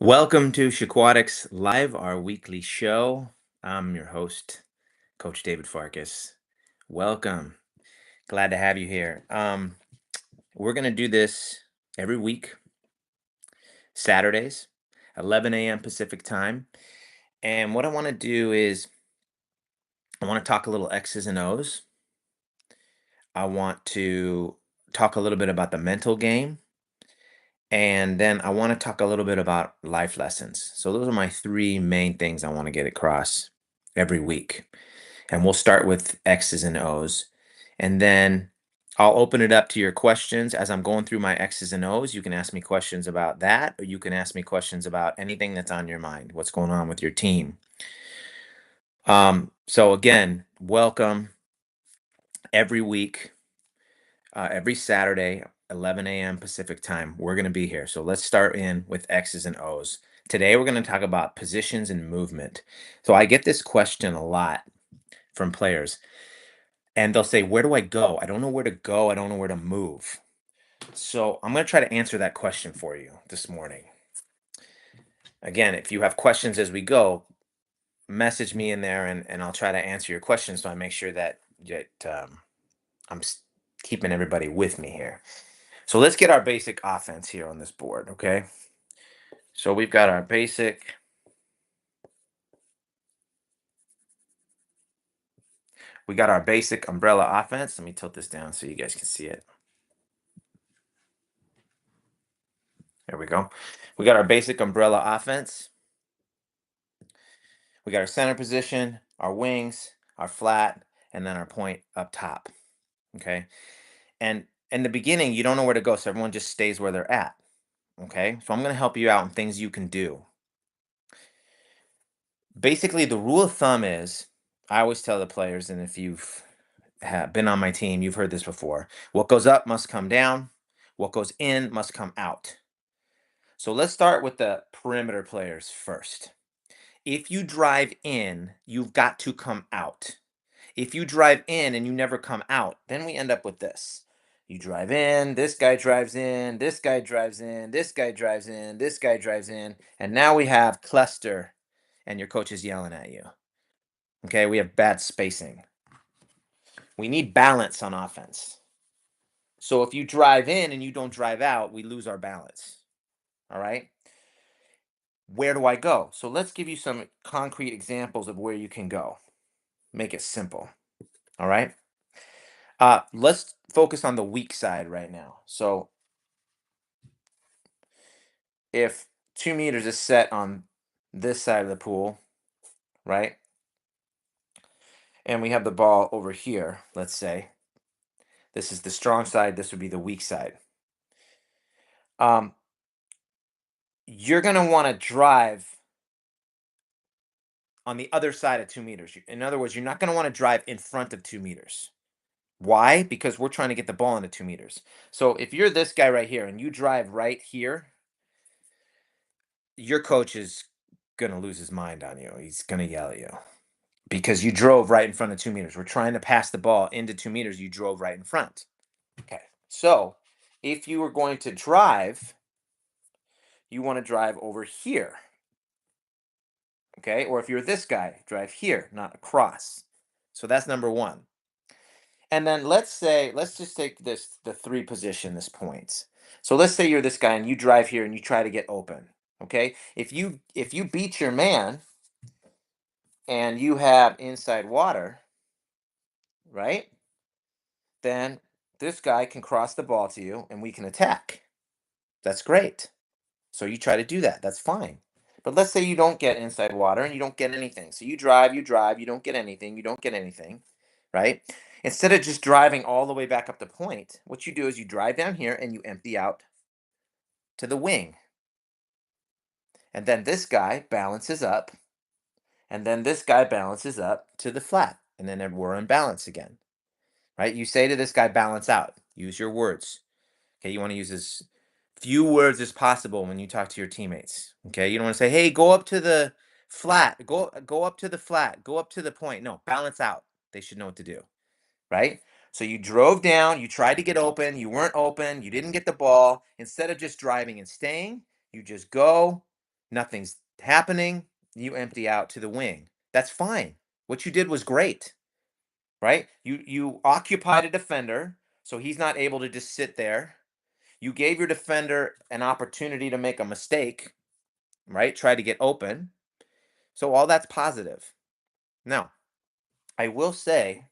Welcome to Shaquatics Live, our weekly show. I'm your host, Coach David Farkas. Welcome. Glad to have you here. We're going to do this every week, Saturdays, 11 a.m. Pacific time. And what I want to do is I want to talk a little X's and O's. I want to talk a little bit about the mental game. And then I want to talk a little bit about life lessons. So those are my three main things I want to get across every week. And we'll start with X's and O's. And then I'll open it up to your questions as I'm going through my X's and O's. You can ask me questions about that, or you can ask me questions about anything that's on your mind, what's going on with your team. So again, welcome every week, every Saturday, 11 a.m. Pacific time. We're going to be here. So let's start in with X's and O's. Today, we're going to talk about positions and movement. So I get this question a lot from players. And they'll say, "Where do I go? I don't know where to go. I don't know where to move." So I'm going to try to answer that question for you this morning. Again, if you have questions as we go, message me in there and I'll try to answer your questions so I make sure that I'm keeping everybody with me here. So let's get our basic offense here on this board, okay? So we've got our basic umbrella offense. Let me tilt this down so you guys can see it. There we go. We got our basic umbrella offense. We got our center position, our wings, our flat, and then our point up top. Okay. And in the beginning, you don't know where to go. So everyone just stays where they're at. Okay. So I'm going to help you out in things you can do. Basically, the rule of thumb is I always tell the players, and if you've been on my team, you've heard this before, what goes up must come down, what goes in must come out. So let's start with the perimeter players first. If you drive in, you've got to come out. If you drive in and you never come out, then we end up with this. You drive in, this guy drives in, this guy drives in, this guy drives in, this guy drives in, and now we have cluster and your coach is yelling at you. Okay, we have bad spacing. We need balance on offense. So if you drive in and you don't drive out, we lose our balance. All right? Where do I go? So let's give you some concrete examples of where you can go. Make it simple. All right? Let's focus on the weak side right now. So if 2 meters is set on this side of the pool, right? And we have the ball over here, let's say. This is the strong side, this would be the weak side. You're going to want to drive on the other side of 2 meters. In other words, you're not going to want to drive in front of 2 meters. Why? Because we're trying to get the ball into 2 meters. So if you're this guy right here and you drive right here, your coach is going to lose his mind on you. He's going to yell at you because you drove right in front of 2 meters. We're trying to pass the ball into 2 meters. You drove right in front. Okay. So if you were going to drive, you want to drive over here. Okay. Or if you're this guy, drive here, not across. So that's number one. And then let's just take the three position, this points. So let's say you're this guy and you drive here and you try to get open. Okay. If you beat your man and you have inside water, right? Then this guy can cross the ball to you and we can attack. That's great. So you try to do that. That's fine. But let's say you don't get inside water and you don't get anything. So you drive, you don't get anything, you don't get anything, right? Instead of just driving all the way back up the point, what you do is you drive down here and you empty out to the wing. And then this guy balances up, and then this guy balances up to the flat. And then we're in balance again, right? You say to this guy, balance out. Use your words. Okay, you want to use as few words as possible when you talk to your teammates. Okay, you don't want to say, "Hey, go up to the flat. Go up to the flat. Go up to the point." No, balance out. They should know what to do, right? So you drove down, you tried to get open, you weren't open, you didn't get the ball. Instead of just driving and staying, you just go Nothing's happening. You empty out to the wing. That's fine. What you did was great, right? You occupied a defender, so he's not able to just sit there. You gave your defender an opportunity to make a mistake, right? Try to get open. So all that's positive. Now, I will say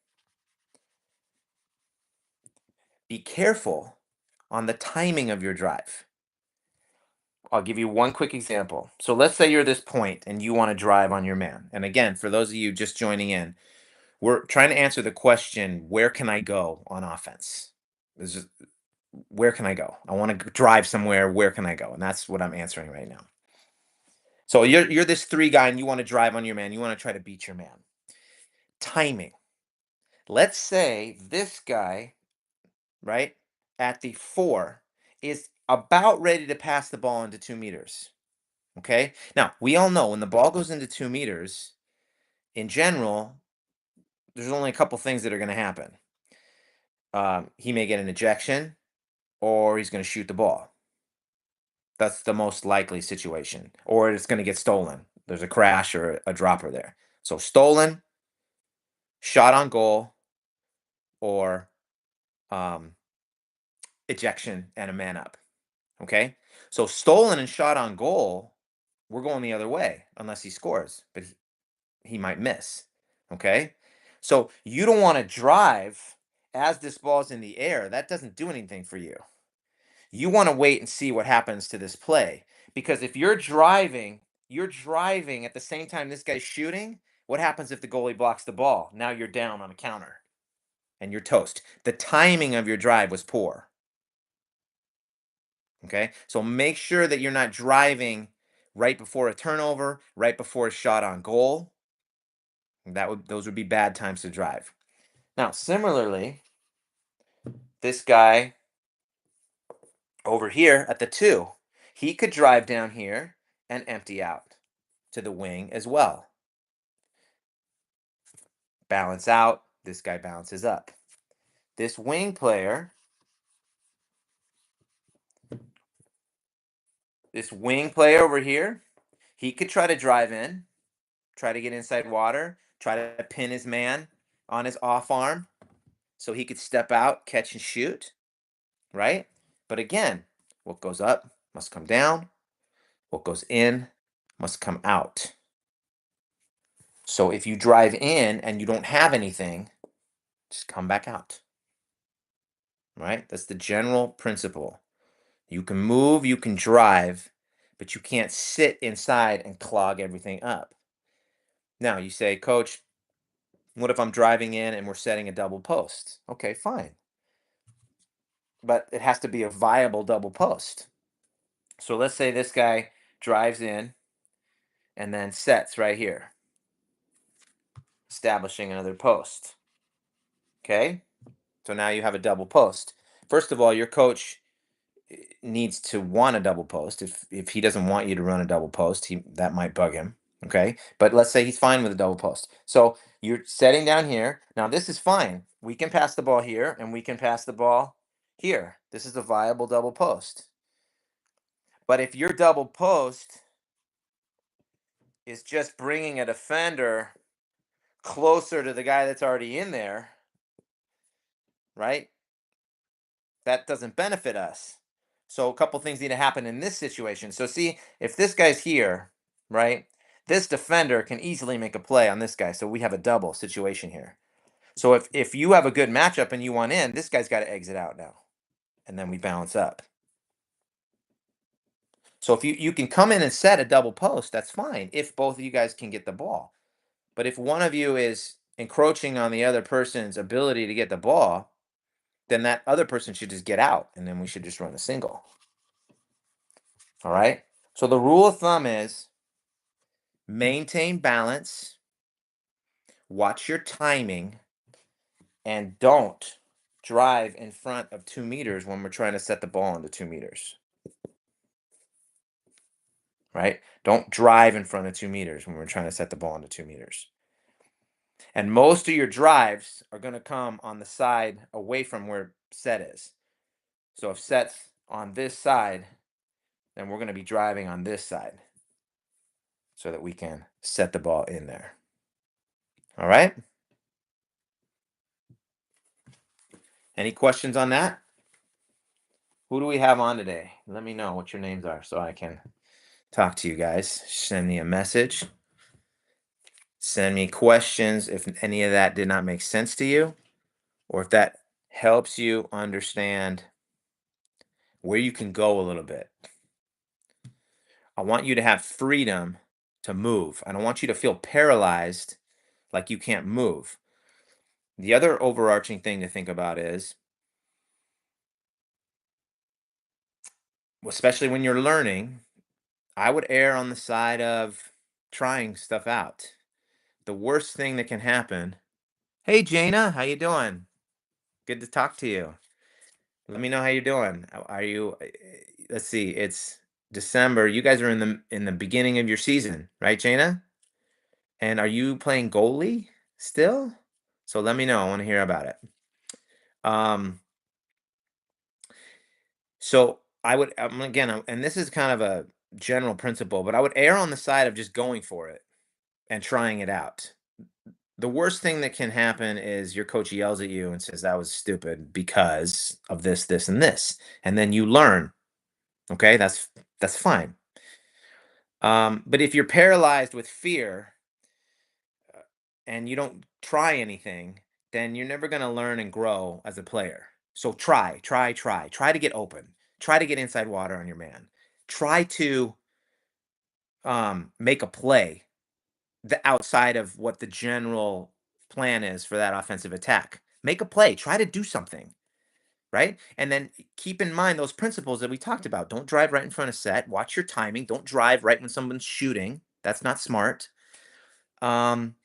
be careful on the timing of your drive. I'll give you one quick example. So let's say you're this point and you want to drive on your man. And again, for those of you just joining in, we're trying to answer the question, where can I go on offense? This is where can I go? I want to drive somewhere. Where can I go? And that's what I'm answering right now. So you're this three guy and you want to drive on your man. You want to try to beat your man. Timing. Let's say this guy, right, at the 4 is about ready to pass the ball into 2 meters. Okay. Now, we all know when the ball goes into 2 meters, in general, there's only a couple things that are going to happen. He may get an ejection or he's going to shoot the ball. That's the most likely situation. Or it's going to get stolen. There's a crash or a dropper there. So, stolen, shot on goal, or um, ejection and a man up. Okay. So, stolen and shot on goal, we're going the other way unless he scores, but he might miss. Okay. So, you don't want to drive as this ball's in the air. That doesn't do anything for you. You want to wait and see what happens to this play. Because if you're driving at the same time this guy's shooting, what happens if the goalie blocks the ball? Now you're down on a counter and you're toast. The timing of your drive was poor. Okay? So make sure that you're not driving right before a turnover, right before a shot on goal. Those would be bad times to drive. Now, similarly, this guy over here at the 2, he could drive down here and empty out to the wing as well. Balance out, this guy bounces up. This wing player, over here, he could try to drive in, try to get inside water, try to pin his man on his off arm so he could step out, catch and shoot, right? But again, what goes up must come down. What goes in must come out. So if you drive in and you don't have anything, just come back out. Right? That's the general principle. You can move, you can drive, but you can't sit inside and clog everything up. Now, you say, Coach, what if I'm driving in and we're setting a double post? Okay, fine. But it has to be a viable double post. So let's say this guy drives in and then sets right here, establishing another post. Okay? So now you have a double post. First of all, your coach needs to want a double post. If he doesn't want you to run a double post, that might bug him. Okay. But let's say he's fine with a double post. So you're setting down here. Now this is fine. We can pass the ball here and we can pass the ball here. This is a viable double post. But if your double post is just bringing a defender closer to the guy that's already in there, right? That doesn't benefit us. So a couple things need to happen in this situation. So see, if this guy's here, right, this defender can easily make a play on this guy. So we have a double situation here. So if you have a good matchup and you want in, this guy's got to exit out now. And then we balance up. So if you can come in and set a double post, that's fine if both of you guys can get the ball. But if one of you is encroaching on the other person's ability to get the ball, then that other person should just get out and then we should just run a single. All right. So the rule of thumb is maintain balance, watch your timing, and don't drive in front of 2 meters when we're trying to set the ball into 2 meters. Right? Don't drive in front of 2 meters when we're trying to set the ball into 2 meters. And most of your drives are going to come on the side away from where set is. So if set's on this side, then we're going to be driving on this side. so that we can set the ball in there. All right? Any questions on that? Who do we have on today? Let me know what your names are so I can talk to you guys. Send me a message. Send me questions if any of that did not make sense to you, or if that helps you understand where you can go a little bit. I want you to have freedom to move. I don't want you to feel paralyzed like you can't move. The other overarching thing to think about is, especially when you're learning, I would err on the side of trying stuff out. The worst thing that can happen. Hey Jana, how you doing? Good to talk to you. Let me know how you're doing. Are you let's see, it's December. You guys are in the beginning of your season, right, Jana? And are you playing goalie still? So let me know. I want to hear about it. Um so I would again, and this is kind of a general principle, but I would err on the side of just going for it and trying it out. The worst thing that can happen is your coach yells at you and says that was stupid because of this, this, and this. And then you learn. Okay, that's fine. But if you're paralyzed with fear and you don't try anything, then you're never going to learn and grow as a player. So try to get open. Try to get inside water on your man. Try to make a play the outside of what the general plan is for that offensive attack. Make a play. Try to do something, right? And then keep in mind those principles that we talked about. Don't drive right in front of set. Watch your timing. Don't drive right when someone's shooting. That's not smart. Um,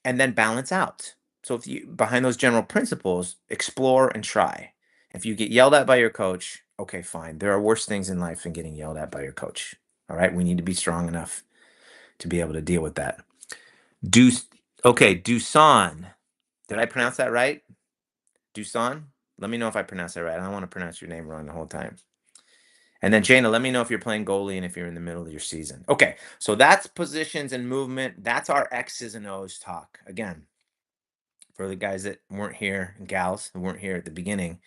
and then balance out. So if you behind those general principles, explore and try. If you get yelled at by your coach, okay, fine. There are worse things in life than getting yelled at by your coach. All right. We need to be strong enough to be able to deal with that. Do okay, Dusan. Did I pronounce that right? Dusan? Let me know if I pronounce that right. I don't want to pronounce your name wrong the whole time. And then Jana, let me know if you're playing goalie and if you're in the middle of your season. Okay, so that's positions and movement. That's our X's and O's talk. Again, for the guys that weren't here and gals that weren't here at the beginning,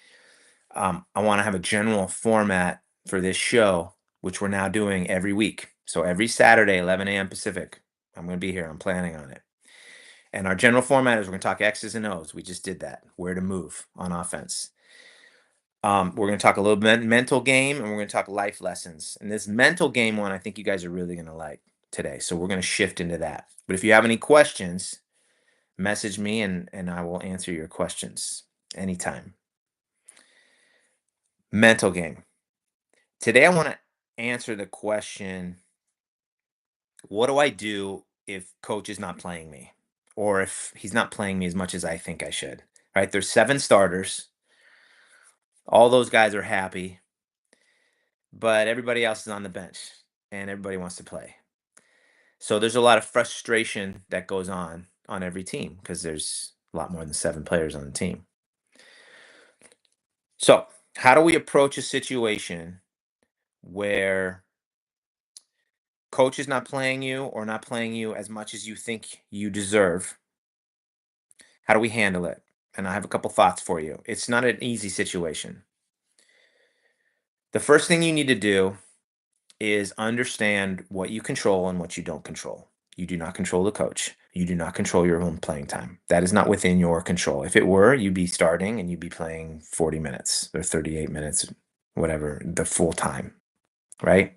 I want to have a general format for this show, which we're now doing every week. So every Saturday, 11 a.m. Pacific, I'm going to be here. I'm planning on it. And our general format is we're going to talk X's and O's. We just did that. Where to move on offense. We're going to talk a little bit mental game, and we're going to talk life lessons. And this mental game one, I think you guys are really going to like today. So we're going to shift into that. But if you have any questions, message me and I will answer your questions anytime. Mental game. Today I want to answer the question, what do I do if coach is not playing me? Or if he's not playing me as much as I think I should? Right? There's 7 starters. All those guys are happy, but everybody else is on the bench and everybody wants to play. So there's a lot of frustration that goes on every team because there's a lot more than 7 players on the team. So, how do we approach a situation where coach is not playing you or not playing you as much as you think you deserve? How do we handle it? And I have a couple thoughts for you. It's not an easy situation. The first thing you need to do is understand what you control and what you don't control. You do not control the coach. You do not control your own playing time. That is not within your control. If it were, you'd be starting and you'd be playing 40 minutes or 38 minutes, whatever, the full time, right?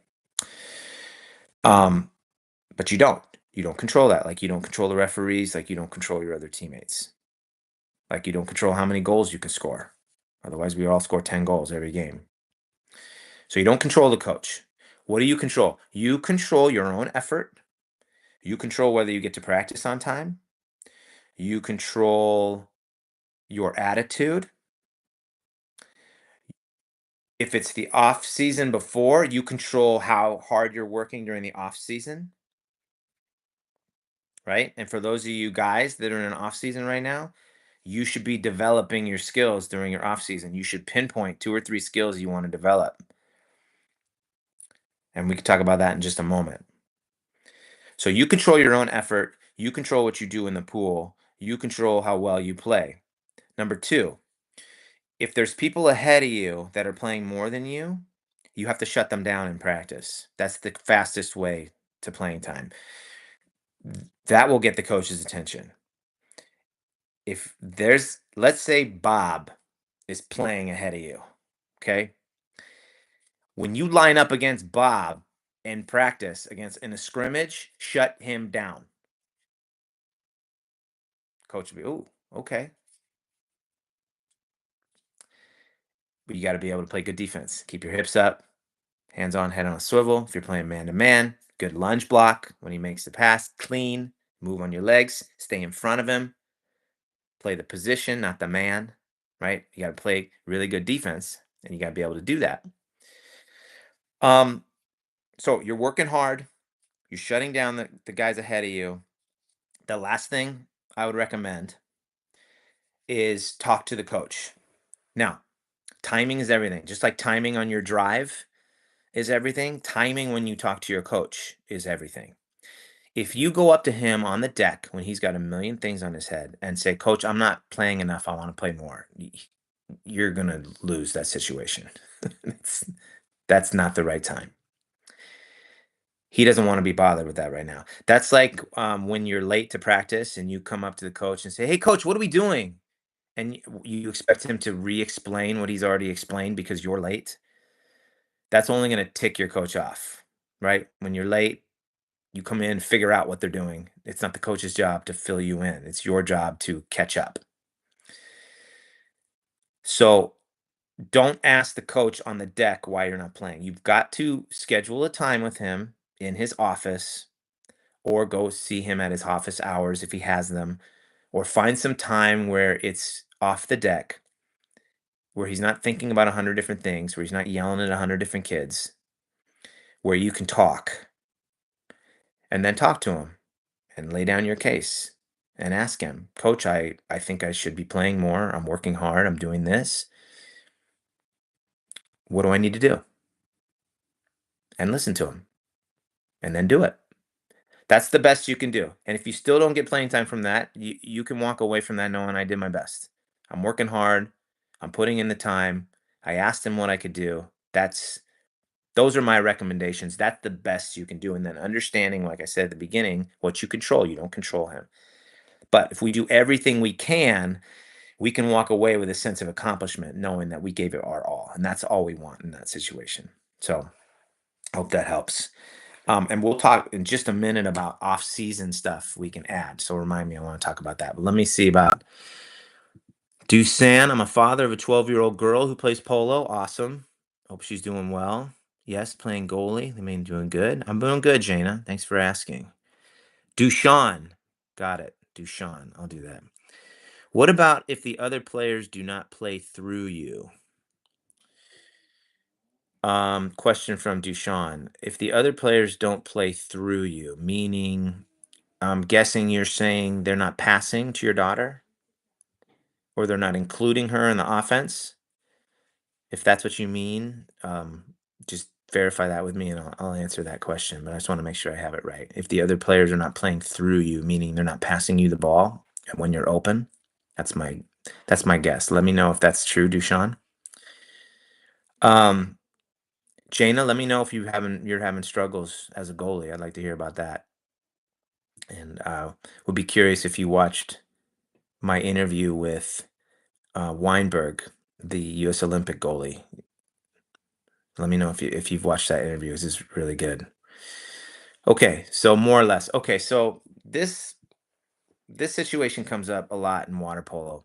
Um, but you don't. You don't control that. Like you don't control the referees, like you don't control your other teammates. Like you don't control how many goals you can score. Otherwise, we all score 10 goals every game. So you don't control the coach. What do you control? You control your own effort. You control whether you get to practice on time. You control your attitude. If it's the off season before, you control how hard you're working during the off season, right? And for those of you guys that are in an off season right now, you should be developing your skills during your off season. You should pinpoint 2 or 3 skills you want to develop. And we can talk about that in just a moment. So you control your own effort, you control what you do in the pool, you control how well you play. Number 2, if there's people ahead of you that are playing more than you have to shut them down in practice. That's the fastest way to playing time. That will get the coach's attention. If there's, let's say Bob is playing ahead of you, okay? When you line up against Bob in practice against in a scrimmage, shut him down. Coach will be, "Ooh, okay." But you got to be able to play good defense. Keep your hips up, hands on, head on a swivel. If you're playing man to man, good lunge block when he makes the pass, clean, move on your legs, stay in front of him, play the position, not the man, right? You got to play really good defense and you got to be able to do that. Um, so you're working hard, you're shutting down the guys ahead of you. The last thing I would recommend is talk to the coach. Now, timing is everything. Just like timing on your drive is everything, timing when you talk to your coach is everything. If you go up to him on the deck when he's got a million things on his head and say, "Coach, I'm not playing enough. I want to play more," you're going to lose that situation. It's, that's not the right time. He doesn't want to be bothered with that right now. That's like when you're late to practice and you come up to the coach and say, "Hey, coach, what are we doing?" And you expect him to re-explain what he's already explained because you're late. That's only going to tick your coach off, right? When you're late, you come in, figure out what they're doing. It's not the coach's job to fill you in. It's your job to catch up. So don't ask the coach on the deck why you're not playing. You've got to schedule a time with him in his office or go see him at his office hours if he has them, or find some time where it's off the deck, where he's not thinking about 100 different things, where he's not yelling at 100 different kids, where you can talk and then talk to him and lay down your case and ask him, "Coach, I think I should be playing more. I'm working hard. I'm doing this. What do I need to do?" And listen to him and then do it. That's the best you can do. And if you still don't get playing time from that, you can walk away from that knowing I did my best. I'm working hard. I'm putting in the time. I asked him what I could do. Those are my recommendations. That's the best you can do. And then understanding, like I said at the beginning, what you control. You don't control him. But if we do everything we can walk away with a sense of accomplishment, knowing that we gave it our all. And that's all we want in that situation. So I hope that helps. And we'll talk in just a minute about off-season stuff we can add. So remind me, I want to talk about that. But let me see about Dusan. I'm a father of a 12-year-old girl who plays polo. Awesome. Hope she's doing well. Yes, playing goalie. I mean, doing good. I'm doing good, Jana. Thanks for asking. Dushan. Got it. Dushan. I'll do that. What about if the other players do not play through you? Question from Dushan. If the other players don't play through you, meaning I'm guessing you're saying they're not passing to your daughter or they're not including her in the offense. If that's what you mean, just verify that with me and I'll answer that question. But I just want to make sure I have it right. If the other players are not playing through you, meaning they're not passing you the ball when you're open, that's my that's my guess. Let me know if that's true, Dushan. Um, Jana, let me know if you're having struggles as a goalie. I'd like to hear about that. And would be curious if you watched my interview with Weinberg, the U.S. Olympic goalie. Let me know if you've watched that interview. This is really good. Okay, so more or less. Okay, so this situation comes up a lot in water polo.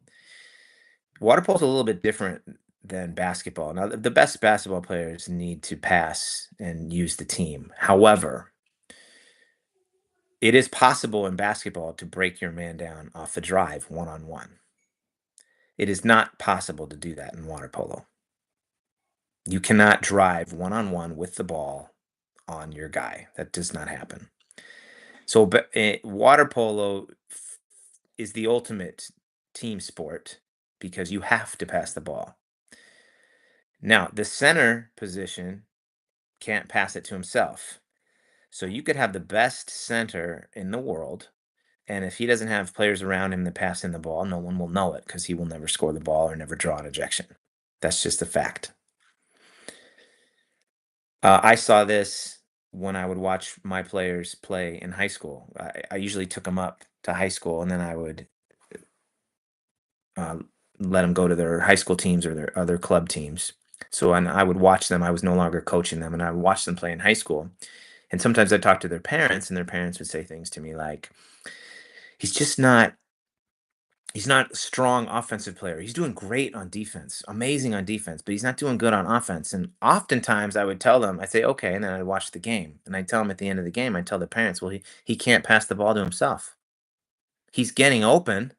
Water polo is a little bit different than basketball. Now, the best basketball players need to pass and use the team. However, it is possible in basketball to break your man down off the drive one on one. It is not possible to do that in water polo. You cannot drive one on one with the ball on your guy. That does not happen. So, but water polo is the ultimate team sport because you have to pass the ball. Now, the center position can't pass it to himself. So you could have the best center in the world, and if he doesn't have players around him that pass him the ball, no one will know it because he will never score the ball or never draw an ejection. That's just a fact. I saw this when I would watch my players play in high school. I usually took them up to high school, and then I would uh, let them go to their high school teams or their other club teams. So when I would watch them, I was no longer coaching them, and I would watch them play in high school. And sometimes I'd talk to their parents, and their parents would say things to me like, "He's just not. He's not a strong offensive player. He's doing great on defense, amazing on defense, but he's not doing good on offense." And oftentimes I would tell them, I'd say, okay, and then I'd watch the game. And I'd tell them at the end of the game, I'd tell the parents, well, he can't pass the ball to himself. He's getting open.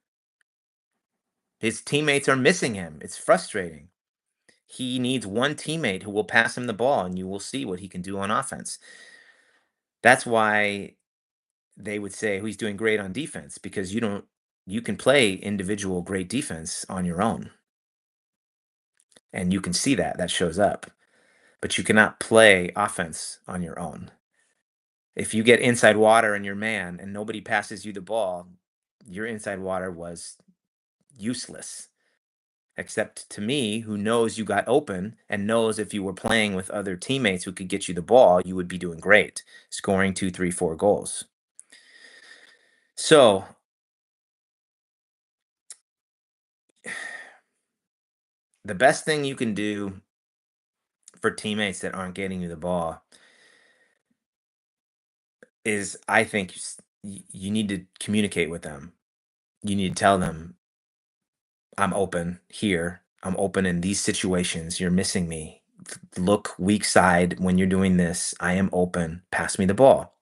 His teammates are missing him. It's frustrating. He needs one teammate who will pass him the ball, and you will see what he can do on offense. That's why they would say, "Oh, he's doing great on defense," because you can play individual great defense on your own. And you can see that shows up, but you cannot play offense on your own. If you get inside water and you're man and nobody passes you the ball, your inside water was useless. Except to me, who knows you got open and knows if you were playing with other teammates who could get you the ball, you would be doing great, scoring two, three, four goals. So the best thing you can do for teammates that aren't getting you the ball is, I think, you need to communicate with them. You need to tell them, "I'm open here. I'm open in these situations. You're missing me. Look weak side when you're doing this. I am open. Pass me the ball."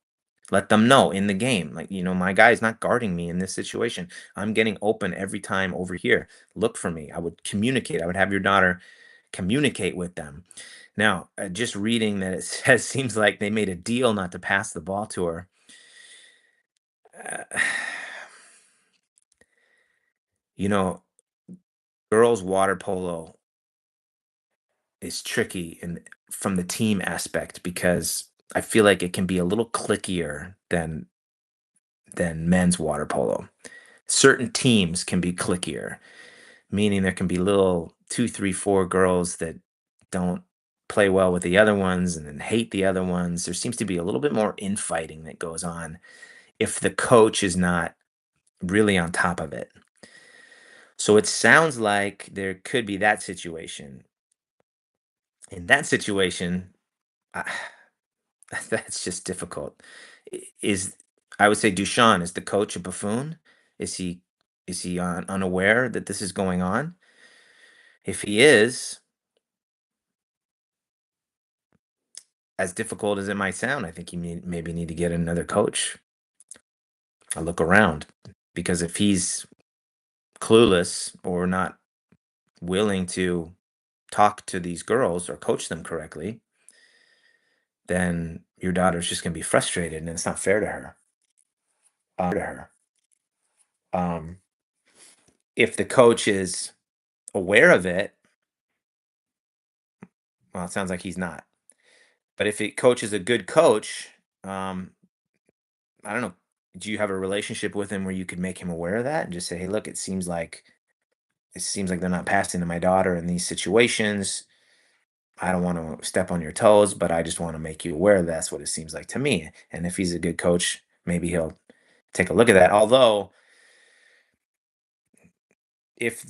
Let them know in the game, like, my guy is not guarding me in this situation. I'm getting open every time over here. Look for me. I would communicate. I would have your daughter communicate with them. Now, just reading that it says seems like they made a deal not to pass the ball to her. Uh, you know, girls water polo is tricky and from the team aspect because I feel like it can be a little clickier than men's water polo. Certain teams can be clickier, meaning there can be little two, three, four girls that don't play well with the other ones and then hate the other ones. There seems to be a little bit more infighting that goes on if the coach is not really on top of it. So it sounds like there could be that situation. In that situation, I, that's just difficult. Is I would say Duchan, is the coach a buffoon? Is he unaware that this is going on? If he is, as difficult as it might sound, I think you maybe need to get another coach. I look around because if he's clueless or not willing to talk to these girls or coach them correctly, then your daughter's just going to be frustrated, and it's not fair to her. Um, if the coach is aware of it, well, it sounds like he's not. But if it coach is a good coach, um, I don't know. Do you have a relationship with him where you could make him aware of that and just say, "Hey, look, it seems like they're not passing to my daughter in these situations. I don't want to step on your toes, but I just want to make you aware that's what it seems like to me." And if he's a good coach, maybe he'll take a look at that. Although, if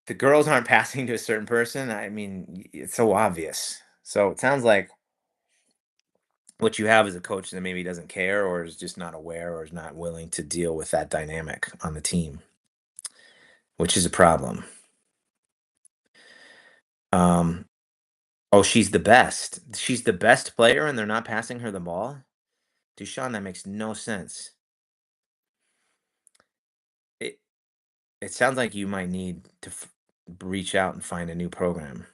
the girls aren't passing to a certain person, I mean, it's so obvious. So it sounds like what you have is a coach that maybe doesn't care or is just not aware or is not willing to deal with that dynamic on the team, which is a problem. Um, oh, she's the best. She's the best player and they're not passing her the ball? Deshaun, that makes no sense. It it sounds like you might need to reach out and find a new program.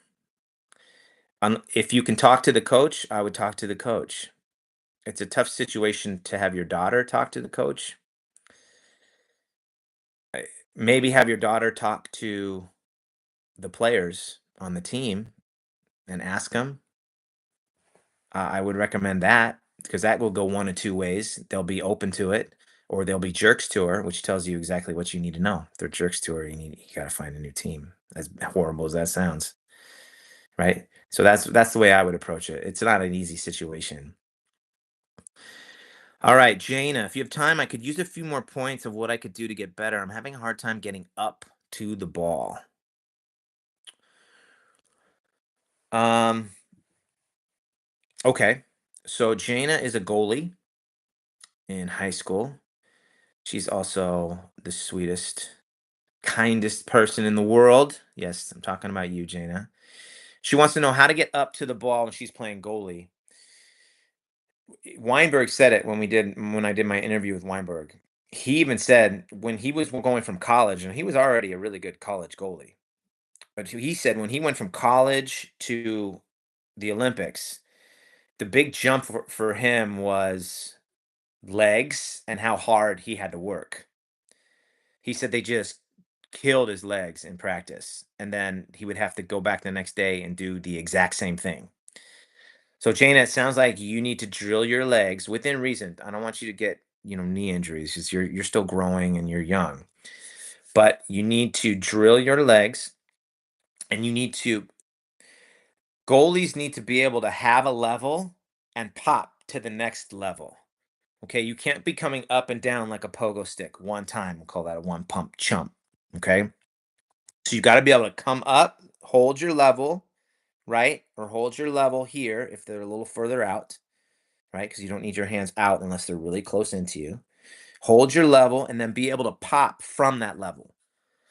If you can talk to the coach, I would talk to the coach. It's a tough situation to have your daughter talk to the coach. I- Maybe have your daughter talk to the players on the team and ask them. I would recommend that. because that will go one of two ways. They'll be open to it, or they'll be jerks to her, which tells you exactly what you need to know. If they're jerks to her, you got to find a new team. As horrible as that sounds, right? So that's the way I would approach it. It's not an easy situation. All right, Jaina, if you have time, I could use a few more points of what I could do to get better. I'm having a hard time getting up to the ball. Um, okay. So Jaina is a goalie in high school. She's also the sweetest, kindest person in the world. Yes, I'm talking about you, Jaina. She wants to know how to get up to the ball when she's playing goalie. Weinberg said it when I did my interview with Weinberg. He even said when he was going from college, and he was already a really good college goalie. But he said when he went from college to the Olympics, the big jump for him was legs and how hard he had to work. He said they just killed his legs in practice, and then he would have to go back the next day and do the exact same thing. So, Jana, it sounds like you need to drill your legs within reason. I don't want you to get, knee injuries because you're still growing and you're young. But you need to drill your legs, and goalies need to be able to have a level and pop to the next level. Okay, you can't be coming up and down like a pogo stick one time. We'll call that a one pump chump. Okay, so you got to be able to come up, hold your level, right? Or hold your level here if they're a little further out, right? Because you don't need your hands out unless they're really close into you. Hold your level and then be able to pop from that level.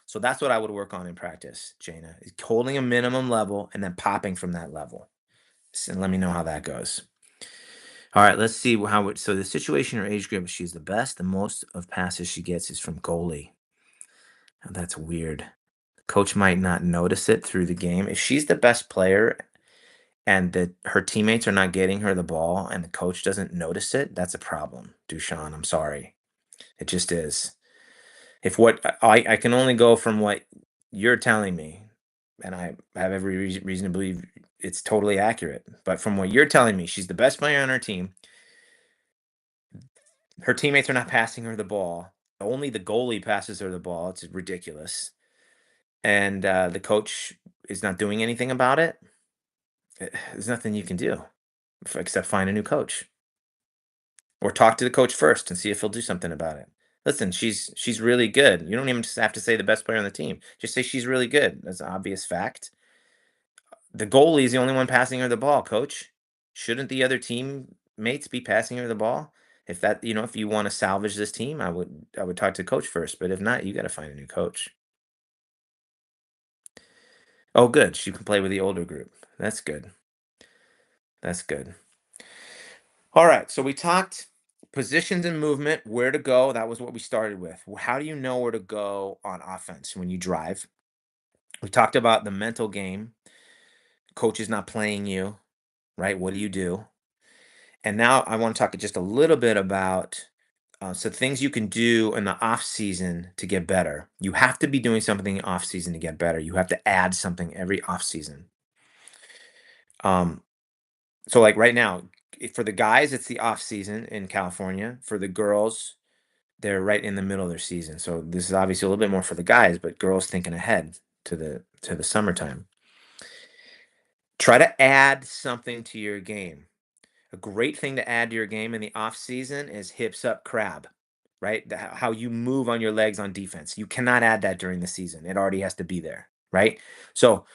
So that's what I would work on in practice, Jana, is holding a minimum level and then popping from that level. And let me know how that goes. All right, let's see so the situation or age group, she's the best. The most of passes she gets is from goalie. Now, that's weird. Coach might not notice it through the game. If she's the best player and that her teammates are not getting her the ball and the coach doesn't notice it, that's a problem, Dushan. I'm sorry. It just is. If what I can only go from what you're telling me, and I have every reason to believe it's totally accurate. But from what you're telling me, she's the best player on her team. Her teammates are not passing her the ball. Only the goalie passes her the ball. It's ridiculous. And the coach is not doing anything about it. There's nothing you can do except find a new coach or talk to the coach first and see if he'll do something about it. Listen, she's really good. You don't even just have to say the best player on the team. Just say she's really good. That's an obvious fact. The goalie is the only one passing her the ball, coach. Shouldn't the other teammates be passing her the ball? If you want to salvage this team, I would talk to coach first. But if not, you got to find a new coach. Oh, good. She can play with the older group. That's good. That's good. All right. So we talked positions and movement, where to go. That was what we started with. How do you know where to go on offense when you drive? We talked about the mental game. Coach is not playing you, right? What do you do? And now I want to talk just a little bit about things you can do in the off season to get better. You have to be doing something off season to get better. You have to add something every off season. Um, so like right now, for the guys, it's the off season in California. For the girls, they're right in the middle of their season. So this is obviously a little bit more for the guys, but girls thinking ahead to the summertime. Try to add something to your game. A great thing to add to your game in the off season is hips up crab, right? How you move on your legs on defense. You cannot add that during the season. It already has to be there, right? So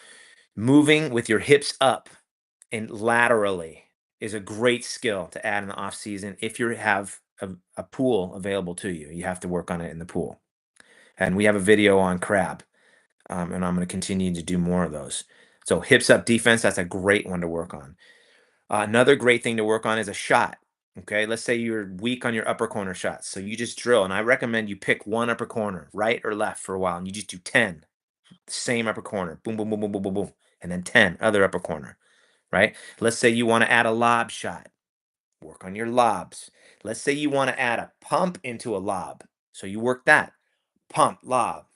moving with your hips up and laterally is a great skill to add in the off season. If you have a pool available to you, you have to work on it in the pool. And we have a video on crab, and I'm going to continue to do more of those. So hips up defense, that's a great one to work on. Another great thing to work on is a shot. Okay, let's say you're weak on your upper corner shots. So you just drill, and I recommend you pick one upper corner, right or left, for a while, and you just do 10, same upper corner, boom, boom, boom, boom, boom, boom, boom, and then 10, other upper corner, right? Let's say you want to add a lob shot, work on your lobs. Let's say you want to add a pump into a lob. So you work that pump, lob,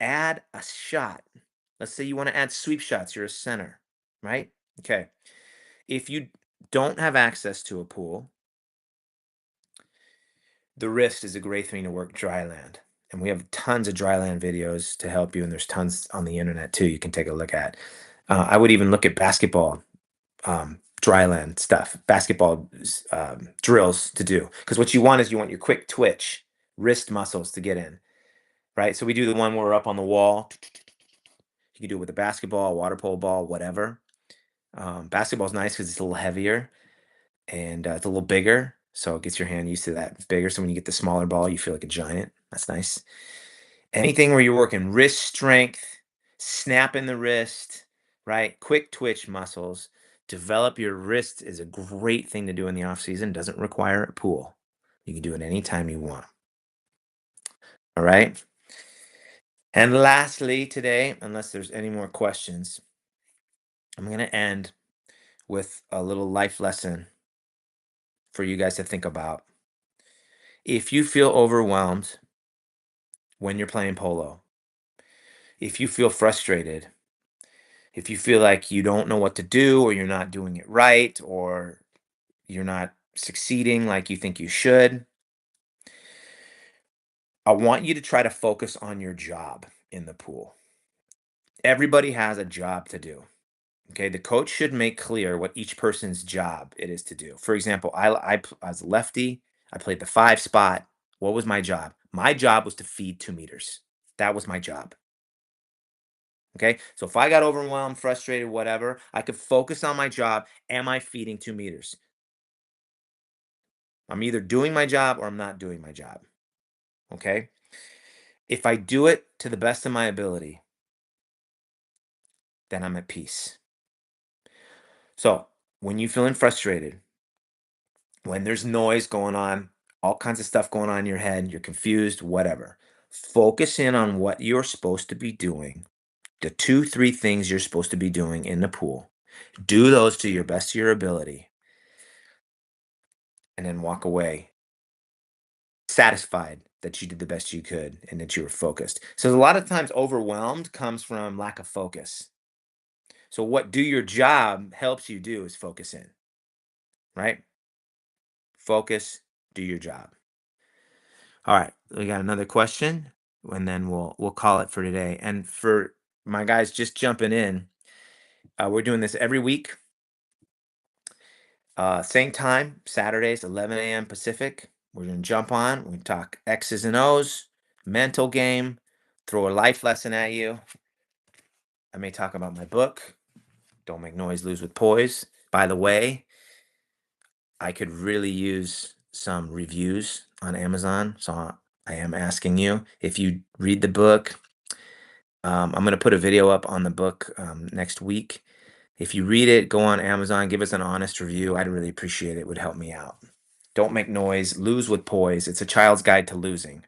add a shot. Let's say you want to add sweep shots, you're a center, right? Okay. If you don't have access to a pool, the wrist is a great thing to work dry land. And we have tons of dry land videos to help you, and there's tons on the internet too you can take a look at. I would even look at basketball dry land stuff, basketball drills to do. Because what you want is you want your quick twitch wrist muscles to get in, right? So we do the one where we're up on the wall. You can do it with a basketball, water polo ball, whatever. Basketball's nice because it's a little heavier and it's a little bigger. So it gets your hand used to that. It's bigger. So when you get the smaller ball, you feel like a giant. That's nice. Anything where you're working wrist strength, snapping the wrist, right? Quick twitch muscles. Develop your wrist is a great thing to do in the off season. Doesn't require a pool. You can do it anytime you want. All right. And lastly, today, unless there's any more questions, I'm going to end with a little life lesson for you guys to think about. If you feel overwhelmed when you're playing polo, if you feel frustrated, if you feel like you don't know what to do, or you're not doing it right, or you're not succeeding like you think you should, I want you to try to focus on your job in the pool. Everybody has a job to do. Okay, the coach should make clear what each person's job it is to do. For example, I was a lefty. I played the 5 spot. What was my job? My job was to feed 2 meters. That was my job. Okay, so if I got overwhelmed, frustrated, whatever, I could focus on my job. Am I feeding 2 meters? I'm either doing my job or I'm not doing my job. Okay, if I do it to the best of my ability, then I'm at peace. So when you're feeling frustrated, when there's noise going on, all kinds of stuff going on in your head, you're confused, whatever. Focus in on what you're supposed to be doing, the 2, 3 things you're supposed to be doing in the pool. Do those to your best of your ability, and then walk away satisfied that you did the best you could and that you were focused. So a lot of times overwhelmed comes from lack of focus. So what do your job helps you do is focus in, right? Focus, do your job. All right, we got another question, and then we'll call it for today. And for my guys just jumping in, we're doing this every week, same time, Saturdays, 11 a.m. Pacific. We're gonna jump on. We talk X's and O's, mental game, throw a life lesson at you. I may talk about my book, Don't Make Noise, Lose with Poise. By the way, I could really use some reviews on Amazon, so I am asking you if you read the book. I'm going to put a video up on the book next week. If you read it, go on Amazon, give us an honest review. I'd really appreciate it. It would help me out. Don't make noise, lose with poise. It's a child's guide to losing.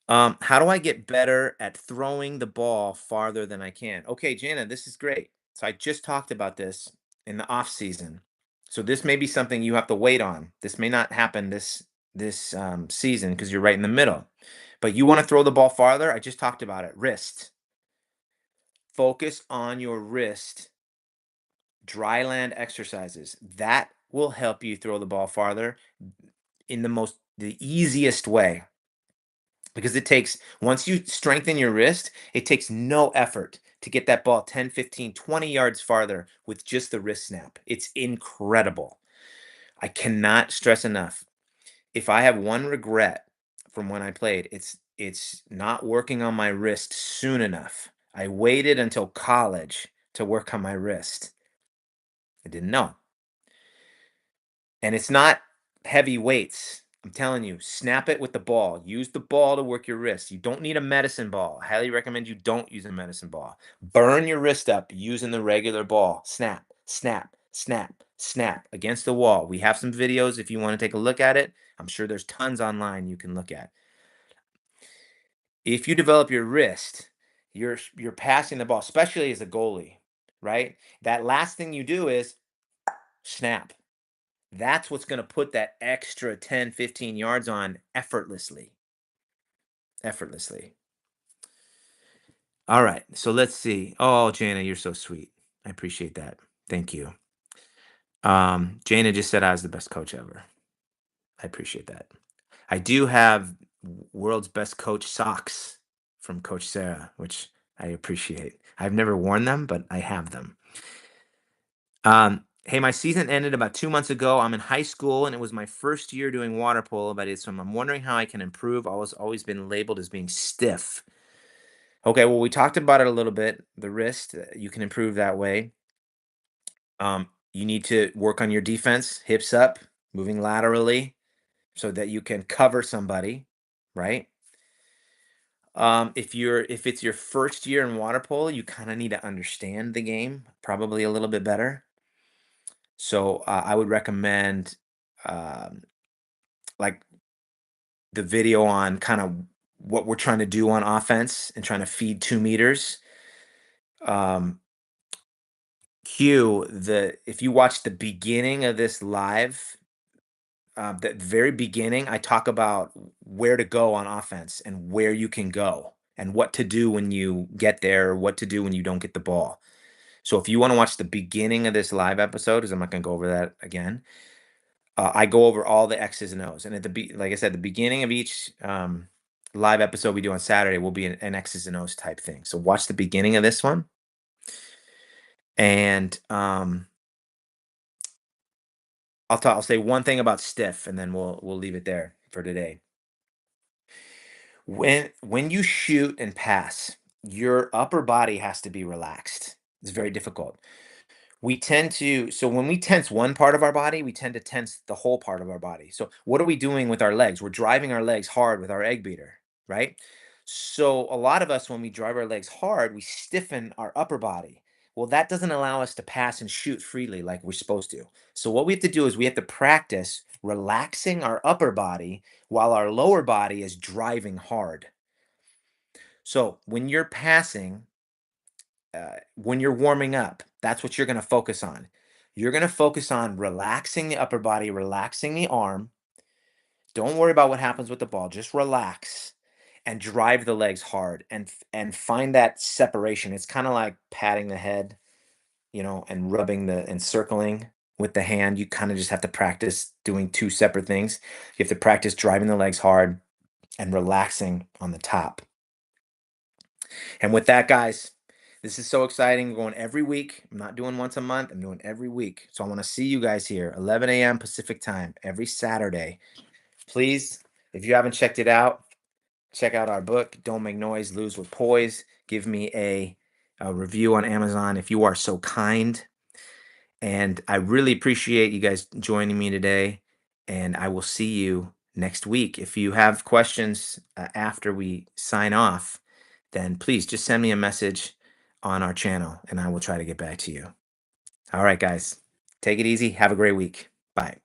How do I get better at throwing the ball farther than I can? Okay, Jana, this is great. So I just talked about this in the off season. So this may be something you have to wait on. This may not happen this season because you're right in the middle. But you want to throw the ball farther? I just talked about it. Wrist. Focus on your wrist. Dry land exercises. That will help you throw the ball farther in the easiest way. Because it takes, once you strengthen your wrist, it takes no effort to get that ball 10, 15, 20 yards farther with just the wrist snap. It's incredible. I cannot stress enough. If I have one regret from when I played, it's not working on my wrist soon enough. I waited until college to work on my wrist. I didn't know. And it's not heavy weights. I'm telling you, snap it with the ball. Use the ball to work your wrist. You don't need a medicine ball. I highly recommend you don't use a medicine ball. Burn your wrist up using the regular ball. Snap, snap, snap, snap against the wall. We have some videos if you want to take a look at it. I'm sure there's tons online you can look at. If you develop your wrist, you're passing the ball, especially as a goalie, right? That last thing you do is snap. That's what's going to put that extra 10, 15 yards on effortlessly. Effortlessly. All right. So let's see. Oh, Jana, you're so sweet. I appreciate that. Thank you. Jana just said I was the best coach ever. I appreciate that. I do have world's best coach socks from Coach Sarah, which I appreciate. I've never worn them, but I have them. Hey, my season ended about 2 months ago. I'm in high school, and it was my first year doing water polo. But so I'm wondering how I can improve. I was always been labeled as being stiff. Okay, well, we talked about it a little bit. The wrist, you can improve that way. You need to work on your defense, hips up, moving laterally, so that you can cover somebody, right? If it's your first year in water polo, you kind of need to understand the game probably a little bit better. So I would recommend um, like the video on kind of what we're trying to do on offense and trying to feed 2 meters. Um, Q, the if you watch the beginning of this live, the very beginning, I talk about where to go on offense and where you can go and what to do when you get there, or what to do when you don't get the ball. So if you want to watch the beginning of this live episode, because I'm not going to go over that again, I go over all the X's and O's. And like I said, the beginning of each live episode we do on Saturday will be an X's and O's type thing. So watch the beginning of this one, and I'll say one thing about stiff, and then we'll leave it there for today. When you shoot and pass, your upper body has to be relaxed. It's very difficult. So when we tense one part of our body, we tend to tense the whole part of our body. So what are we doing with our legs? We're driving our legs hard with our egg beater, right? So a lot of us, when we drive our legs hard, we stiffen our upper body. Well, that doesn't allow us to pass and shoot freely like we're supposed to. So what we have to do is we have to practice relaxing our upper body while our lower body is driving hard. So when you're passing, when you're warming up, that's what you're going to focus on. You're going to focus on relaxing the upper body, relaxing the arm. Don't worry about what happens with the ball. Just relax and drive the legs hard and find that separation. It's kind of like patting the head, and rubbing and circling with the hand. You kind of just have to practice doing two separate things. You have to practice driving the legs hard and relaxing on the top. And with that, guys, this is so exciting. We're going every week. I'm not doing once a month. I'm doing every week. So I want to see you guys here, 11 a.m. Pacific time, every Saturday. Please, if you haven't checked it out, check out our book, Don't Make Noise, Lose with Poise. Give me a review on Amazon if you are so kind. And I really appreciate you guys joining me today. And I will see you next week. If you have questions after we sign off, then please just send me a message on our channel and I will try to get back to you. All right, guys, take it easy. Have a great week. Bye.